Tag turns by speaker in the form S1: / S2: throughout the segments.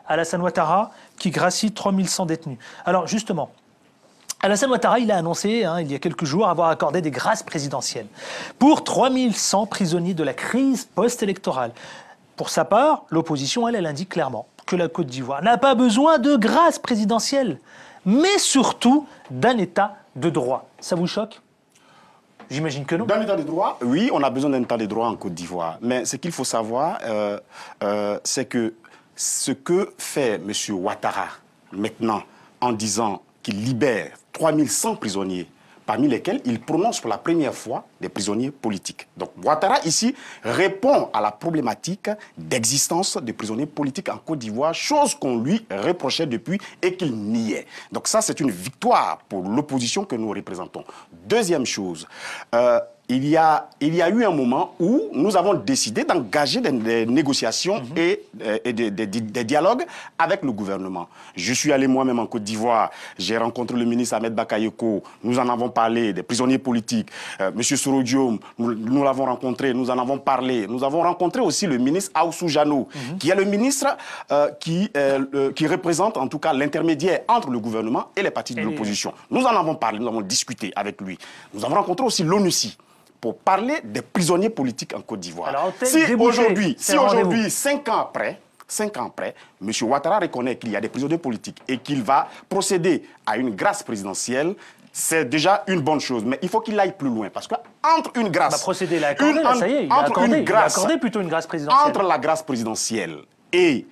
S1: Alassane Ouattara, qui gracie 3100 détenus. Alors justement, Alassane Ouattara, il a annoncé, il y a quelques jours, avoir accordé des grâces présidentielles pour 3100 prisonniers de la crise post-électorale. Pour sa part, l'opposition, elle indique clairement que la Côte d'Ivoire n'a pas besoin de grâce présidentielle, mais surtout d'un État de droit. Ça vous choque ? J'imagine que non.
S2: D'un État de droit, oui, on a besoin d'un État de droit en Côte d'Ivoire. Mais ce qu'il faut savoir, c'est que ce que fait M. Ouattara maintenant en disant qu'il libère 3100 prisonniers, parmi lesquels il prononce pour la première fois des prisonniers politiques. Donc Ouattara, ici, répond à la problématique d'existence des prisonniers politiques en Côte d'Ivoire, chose qu'on lui reprochait depuis et qu'il niait. Donc ça, c'est une victoire pour l'opposition que nous représentons. Deuxième chose, il y a eu un moment où nous avons décidé d'engager des négociations et des dialogues avec le gouvernement. Je suis allé moi-même en Côte d'Ivoire, j'ai rencontré le ministre Ahmed Bakayoko, nous en avons parlé, des prisonniers politiques, M. Soro Diom, nous l'avons rencontré, nous en avons parlé. Nous avons rencontré aussi le ministre Aoussou Jano, qui est le ministre qui représente en tout cas l'intermédiaire entre le gouvernement et les partis de l'opposition. Nous en avons parlé, nous avons discuté avec lui. Nous avons rencontré aussi l'ONUCI, pour parler des prisonniers politiques en Côte d'Ivoire. Si aujourd'hui, 5 ans après, M. Ouattara reconnaît qu'il y a des prisonniers politiques et qu'il va procéder à une grâce présidentielle, c'est déjà une bonne chose. Mais il faut qu'il aille plus loin. Parce qu'entre une grâce...
S1: Il va procéder, il a accordé, ça y est, il a accordé plutôt une grâce présidentielle.
S2: Entre la grâce présidentielle et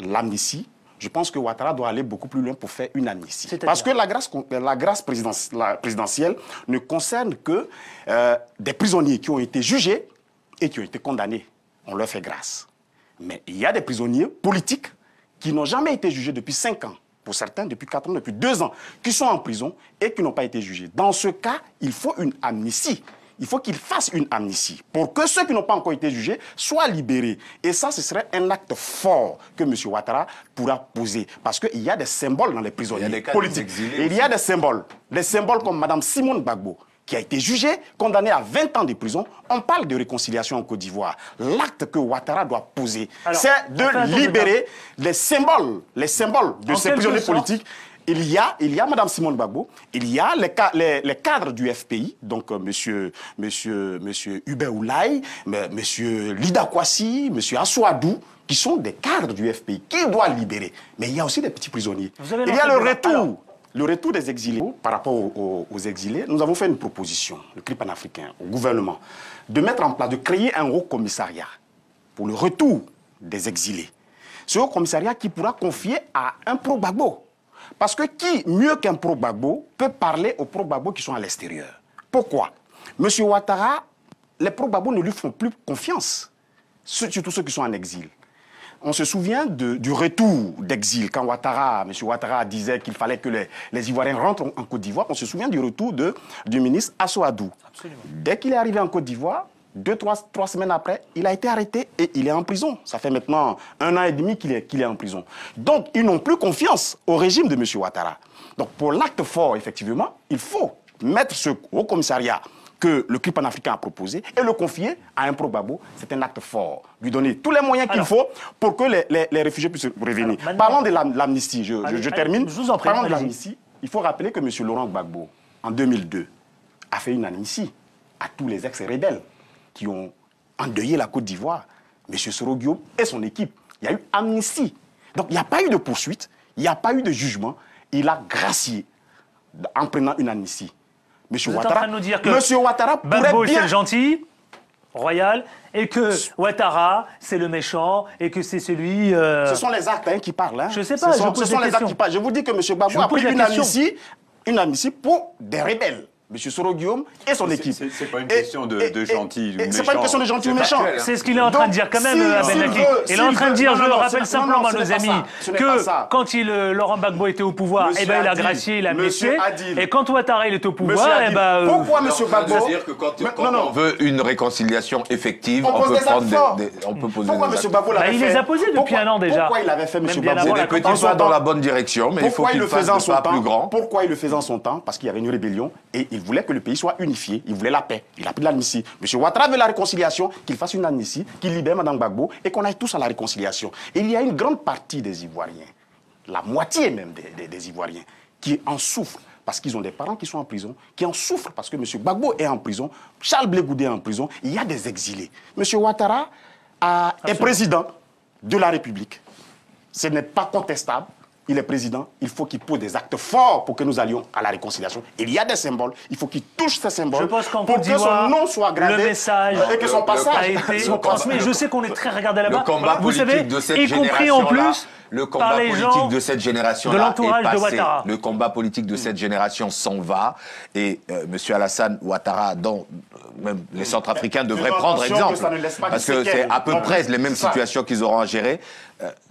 S2: l'amnistie, je pense que Ouattara doit aller beaucoup plus loin pour faire une amnistie. Parce que la grâce présidentielle ne concerne que des prisonniers qui ont été jugés et qui ont été condamnés. On leur fait grâce. Mais il y a des prisonniers politiques qui n'ont jamais été jugés depuis 5 ans. Pour certains, depuis 4 ans, depuis 2 ans, qui sont en prison et qui n'ont pas été jugés. Dans ce cas, il faut une amnistie. Il faut qu'il fasse une amnistie pour que ceux qui n'ont pas encore été jugés soient libérés. Et ça, ce serait un acte fort que M. Ouattara pourra poser. Parce qu'il y a des symboles dans les prisonniers politiques. Et il y a des symboles comme Mme Simone Gbagbo, qui a été jugée, condamnée à 20 ans de prison. On parle de réconciliation en Côte d'Ivoire. L'acte que Ouattara doit poser, c'est de libérer les symboles de ces prisonniers politiques. Il y a Mme Simone Gbagbo, il y a les cadres du FPI, donc monsieur Hubert Oulaye, monsieur Lida Kwasi, monsieur Assouadou, qui sont des cadres du FPI, qui doit libérer. Mais il y a aussi des petits prisonniers. Il y a le retour des exilés. Par rapport aux exilés, nous avons fait une proposition, le CRI panafricain, au gouvernement, de mettre en place, de créer un haut commissariat pour le retour des exilés. Ce haut commissariat qui pourra confier à un pro-Gbagbo. Parce que qui, mieux qu'un pro-Gbagbo, peut parler aux pro-Gbagbo qui sont à l'extérieur? Pourquoi? M. Ouattara, les pro-Gbagbo ne lui font plus confiance, surtout ceux qui sont en exil. On se souvient du retour d'exil, quand M. Ouattara disait qu'il fallait que les Ivoiriens rentrent en Côte d'Ivoire. On se souvient du retour du ministre Assouadou. Dès qu'il est arrivé en Côte d'Ivoire, 2-3 semaines après, il a été arrêté et il est en prison. Ça fait maintenant 1 an et demi qu'il est en prison. Donc, ils n'ont plus confiance au régime de M. Ouattara. Donc, pour l'acte fort, effectivement, il faut mettre ce haut commissariat que le CRI panafricain a proposé et le confier à un pro-Gbagbo. C'est un acte fort. Lui donner tous les moyens qu'il faut pour que les réfugiés puissent revenir. Parlons de l'amnistie. Je termine. Parlons de l'amnistie. Il faut rappeler que M. Laurent Gbagbo, en 2002, a fait une amnistie à tous les ex-rebelles qui ont endeuillé la Côte d'Ivoire, M. Soro Diom et son équipe. Il y a eu amnistie. Donc il n'y a pas eu de poursuite, il n'y a pas eu de jugement. Il a gracié en prenant une amnistie. M. Ouattara,
S1: Gbagbo, c'est le gentil, royal, et que Ouattara, c'est le méchant, et que c'est celui...
S2: Ce sont les actes qui parlent. Hein.
S1: Je ne sais pas,
S2: ce sont les actes qui parlent. Je vous dis que M. Gbagbo a pris une amnistie pour des rebelles. M. Soro Diom et son équipe.
S3: C'est pas une question de gentil ou méchant.
S2: C'est pas une question de gentil ou méchant.
S1: C'est ce qu'il est en train de dire quand même, Abdelhaki. Il est en train de dire, je le rappelle simplement à nos amis, que quand Laurent Gbagbo était au pouvoir, il a gracié, il a amnistié. Et quand Ouattara il est au pouvoir,
S2: pourquoi M. Gbagbo...
S3: C'est-à-dire que quand on veut une réconciliation effective, on peut poser
S2: pourquoi M. Gbagbo l'avait fait?
S1: Il les a posés depuis 1 an déjà.
S2: Pourquoi il avait fait M. Gbagbo?
S3: C'est des petits pas dans la bonne direction, mais il faut qu'il fasse pas plus grand.
S2: Pourquoi il le faisait en son temps? Parce qu'il y avait une rébellion et il voulait que le pays soit unifié, il voulait la paix, il a pris l'amnistie. M. Ouattara veut la réconciliation, qu'il fasse une amnistie, qu'il libère Mme Gbagbo et qu'on aille tous à la réconciliation. Et il y a une grande partie des Ivoiriens, la moitié même des Ivoiriens, qui en souffrent parce qu'ils ont des parents qui sont en prison, qui en souffrent parce que M. Gbagbo est en prison, Charles Blé Goudé est en prison, il y a des exilés. M. Ouattara est président de la République. Ce n'est pas contestable. Il est président, il faut qu'il pose des actes forts pour que nous allions à la réconciliation. Il y a des symboles, il faut qu'il touche ces symboles pour que son nom soit gradé
S1: le message
S2: et que son passage
S1: a été transmis. Je sais qu'on est très regardé là-bas.
S3: Le combat politique de cette génération-là, le combat politique de cette génération-là est passé. Le combat politique de cette génération s'en va. Et M. Alassane Ouattara, dont même les Centrafricains devraient prendre exemple, parce que c'est à peu près les mêmes situations qu'ils auront à gérer.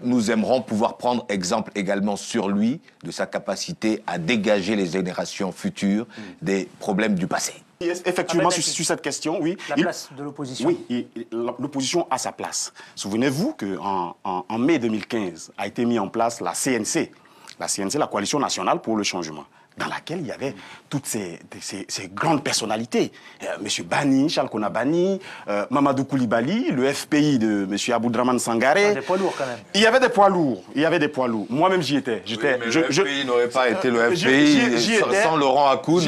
S3: Nous aimerons pouvoir prendre exemple également sur lui, de sa capacité à dégager les générations futures des problèmes du passé.
S2: Effectivement, sur cette question, oui.
S1: La place de l'opposition.
S2: Oui, l'opposition a sa place. Souvenez-vous qu'en mai 2015 a été mis en place la CNC, la Coalition nationale pour le changement, dans laquelle il y avait toutes ces grandes personnalités. M. Bani, Charles Konabani, Mamadou Koulibaly, le FPI de M. Aboudraman Sangaré.
S1: Des poids lourds quand même.
S2: Il y avait des poids lourds. Moi-même, j'y étais.
S3: Oui, mais le FPI n'aurait pas été le FPI. Sans Laurent Hakoun,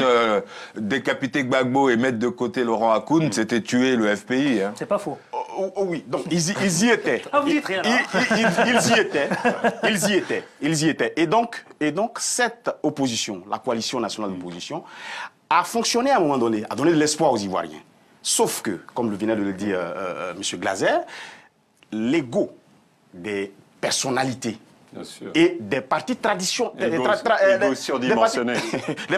S3: décapiter Gbagbo et mettre de côté Laurent Hakoun, c'était tuer le FPI. Hein.
S1: C'est pas faux.
S2: Oui, donc ils y étaient.
S1: Ah, vous dites rien, là.
S2: Ils y étaient. Et donc, cette opposition, la coalition nationale d'opposition, a fonctionné à un moment donné, a donné de l'espoir aux Ivoiriens. Sauf que, comme le venait de le dire M. Glaser, l'ego des personnalités et des partis traditionnels, les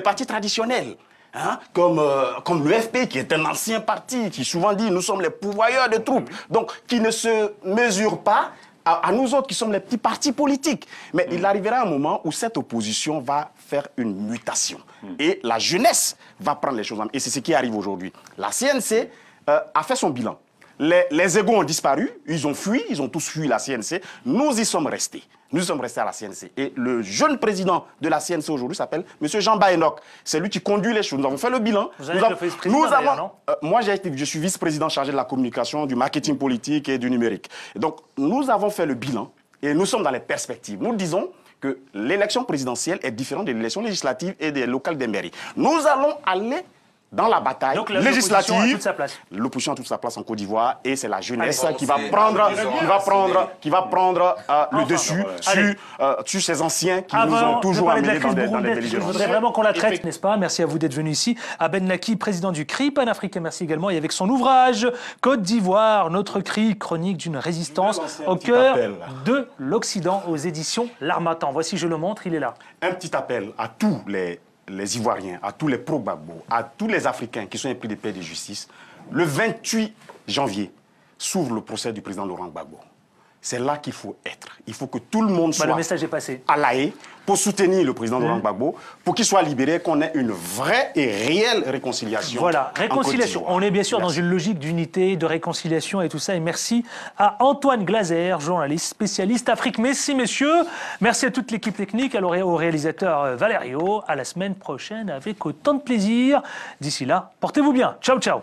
S2: partis traditionnels, hein, comme le FP, qui est un ancien parti, qui souvent dit « nous sommes les pourvoyeurs de troupes », donc qui ne se mesure pas à nous autres qui sommes les petits partis politiques. Mais il arrivera un moment où cette opposition va faire une mutation. Et la jeunesse va prendre les choses en main. Et c'est ce qui arrive aujourd'hui. La CNC a fait son bilan. Les égos ont disparu, ils ont fui, ils ont tous fui la CNC. Nous y sommes restés. Nous sommes restés à la CNC. Et le jeune président de la CNC aujourd'hui s'appelle M. Jean Baenok. C'est lui qui conduit les choses. Nous avons fait le bilan.
S1: Vous avez fait vice-président d'ailleurs, non ?
S2: Moi, je suis vice-président chargé de la communication, du marketing politique et du numérique. Et donc, nous avons fait le bilan et nous sommes dans les perspectives. Nous disons que l'élection présidentielle est différente de l'élection législative et des locales des mairies. Nous allons aller dans la bataille législative. L'opposition a toute sa place en Côte d'Ivoire et c'est la jeunesse qui va prendre le dessus sur ces anciens qui nous ont toujours amenés dans des délits.
S1: Je voudrais vraiment qu'on la traite, n'est-ce pas? Merci à vous d'être venu ici. À Ben Naki, président du CRI panafricain, merci également. Et avec son ouvrage Côte d'Ivoire, notre CRI, chronique d'une résistance au cœur de l'Occident, aux éditions L'Harmattan. Voici, je le montre, il est là.
S2: Un petit appel à tous les Ivoiriens, à tous les pro-Gbagbo, à tous les Africains qui sont épris de paix et de justice. Le 28 janvier s'ouvre le procès du président Laurent Gbagbo. C'est là qu'il faut être. Il faut que tout le monde soit
S1: le message est passé.
S2: À La Haye pour soutenir le président Laurent Gbagbo, pour qu'il soit libéré, qu'on ait une vraie et réelle réconciliation.
S1: Voilà, réconciliation. On est bien sûr dans une logique d'unité, de réconciliation et tout ça. Et merci à Antoine Glaser, journaliste spécialiste Afrique. Merci messieurs. Merci à toute l'équipe technique, au réalisateur Valerio. À la semaine prochaine avec autant de plaisir. D'ici là, portez-vous bien. Ciao, ciao.